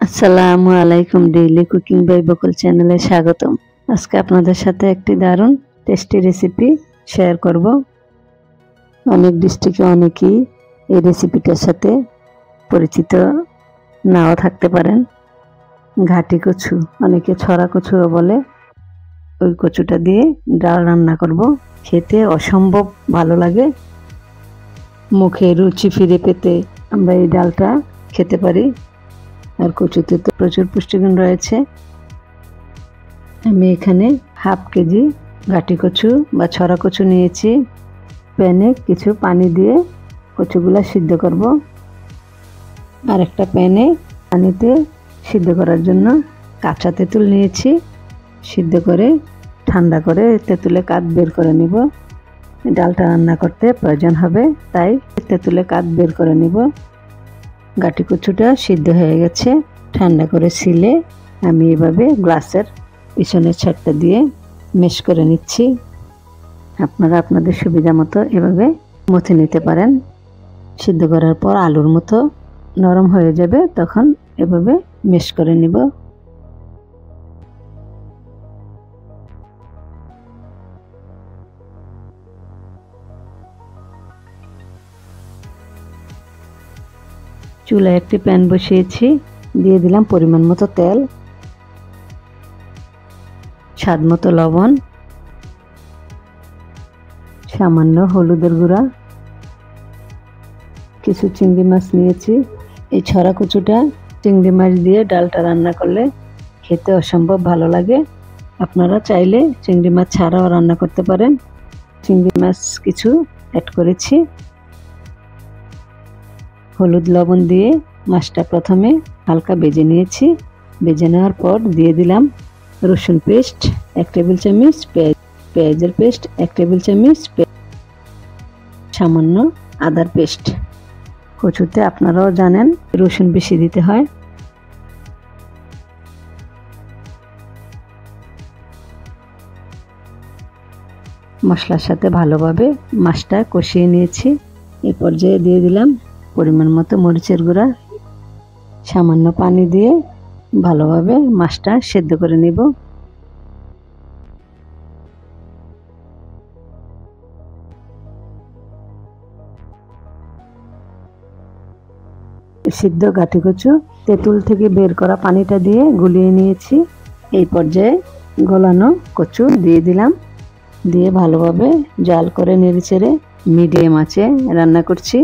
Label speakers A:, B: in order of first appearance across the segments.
A: আসসালামু আলাইকুম, daily cooking by বকুল চ্যানেলে স্বাগতম। আজকে আপনাদের সাথে একটি দারুণ টেস্টি রেসিপি শেয়ার করব। অনেক ডিস্ট্রিক্টে অনেকেই এই রেসিপিটার সাথে পরিচিত নাও থাকতে পারেন। ঘাটি কচু, অনেকে ছড়া কচুও বলে। ওই কচুটা দিয়ে ডাল রান্না করব। খেতে অসম্ভব ভালো লাগে। মুখে রুচি ফিরে পেতে আমরা এই ডালটা খেতে পারি। আর কচুতে তো প্রচুর পুষ্টিগুণ রয়েছে। আমি এখানে হাফ কেজি ঘাটি কচু বা ছড়া কচু নিয়েছি। প্যানে কিছু পানি দিয়ে কচুগুলা সিদ্ধ করব। আর একটা প্যানে পানিতে সিদ্ধ করার জন্য কাঁচা তেঁতুল নিয়েছি। সিদ্ধ করে ঠান্ডা করে তেঁতুলে কাঠ বের করে নিব। ডালটা রান্না করতে প্রয়োজন হবে, তাই তেঁতুলে কাঠ বের করে নিব। ঘাটি কচুটা সিদ্ধ হয়ে গেছে। ঠান্ডা করে ছিলে আমি এভাবে গ্লাসের পিছনের ছাড়টা দিয়ে মেশ করে নিচ্ছি। আপনারা আপনাদের সুবিধা মতো এভাবে মথে নিতে পারেন। সিদ্ধ করার পর আলুর মতো নরম হয়ে যাবে, তখন এভাবে মেশ করে নিব। চুলায় একটি প্যান বসিয়েছি, দিয়ে দিলাম পরিমাণ মতো তেল, স্বাদ মতো লবণ, সামান্য হলুদের গুঁড়া, কিছু চিংড়ি মাছ নিয়েছি। এই ছড়া কচুটা চিংড়ি মাছ দিয়ে ডালটা রান্না করলে খেতে অসম্ভব ভালো লাগে। আপনারা চাইলে চিংড়ি মাছ ছাড়াও রান্না করতে পারেন। চিংড়ি মাছ কিছু অ্যাড করেছি। হলুদ লবণ দিয়ে মাছটা প্রথমে হালকা ভেজে নিয়েছি। ভেজে নেওয়ার পর দিয়ে দিলাম রসুন পেস্ট 1 টেবিল চামচ, পেঁয়াজের পেস্ট 1 টেবিল চামচ, সামান্য আদার পেস্ট। কচুতে আপনারাও জানেন রসুন বেশি দিতে হয়। মশলার সাথে ভালোভাবে মাছটা কষিয়ে নিয়েছি। এই পর্যায়ে দিয়ে দিলাম পরিমাণ মতো মরিচের গুঁড়া। সামান্য পানি দিয়ে ভালোভাবে মাছটা সেদ্ধ করে নিব। সিদ্ধ ঘাটি কচু তেঁতুল থেকে বের করা পানিটা দিয়ে গুলিয়ে নিয়েছি। এই পর্যায়ে গলানো কচু দিয়ে দিলাম। দিয়ে ভালোভাবে জাল করে নেড়েচেড়ে মিডিয়াম আঁচে রান্না করছি।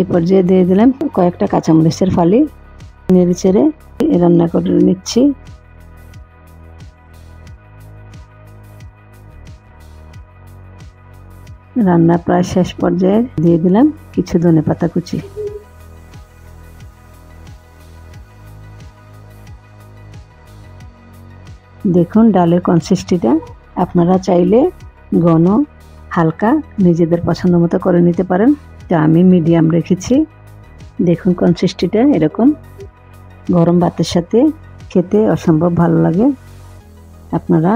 A: এই পর্যায়ে দিয়ে দিলাম কয়েকটা কাঁচামরিচের ফালি। নেড়েচেড়ে রান্না করে নিচ্ছি। রান্না প্রায় শেষ পর্যায়ে দিয়ে দিলাম কিছু ধনেপাতা কুচি। দেখুন ডালের কনসিস্টেন্সিটা আপনারা চাইলে ঘন হালকা নিজেদের পছন্দ মতো করে নিতে পারেন। তো আমি মিডিয়াম রেখেছি। দেখুন কনসিস্টেন্সিটা এরকম। গরম ভাতের সাথে খেতে অসম্ভব ভালো লাগে। আপনারা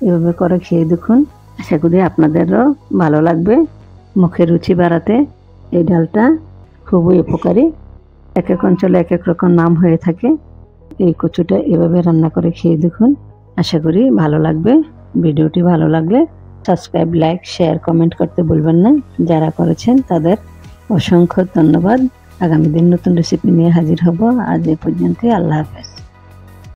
A: এভাবে করে খেয়ে দেখুন। আশা করি আপনাদেরও ভালো লাগবে। মুখের রুচি বাড়াতে এই ডালটা খুবই উপকারী। এক এক অঞ্চলে এক এক রকম নাম হয়ে থাকে। এই কচুটা এভাবে রান্না করে খেয়ে দেখুন। আশা করি ভালো লাগবে। ভিডিওটি ভালো লাগলে সাবস্ক্রাইব, লাইক, শেয়ার, কমেন্ট করতে ভুলবেন না। যারা করেছেন তাদের অসংখ্য ধন্যবাদ। আগামী দিন নতুন রেসিপি নিয়ে হাজির হব। আজ এ পর্যন্ত। আল্লাহ হাফেজ।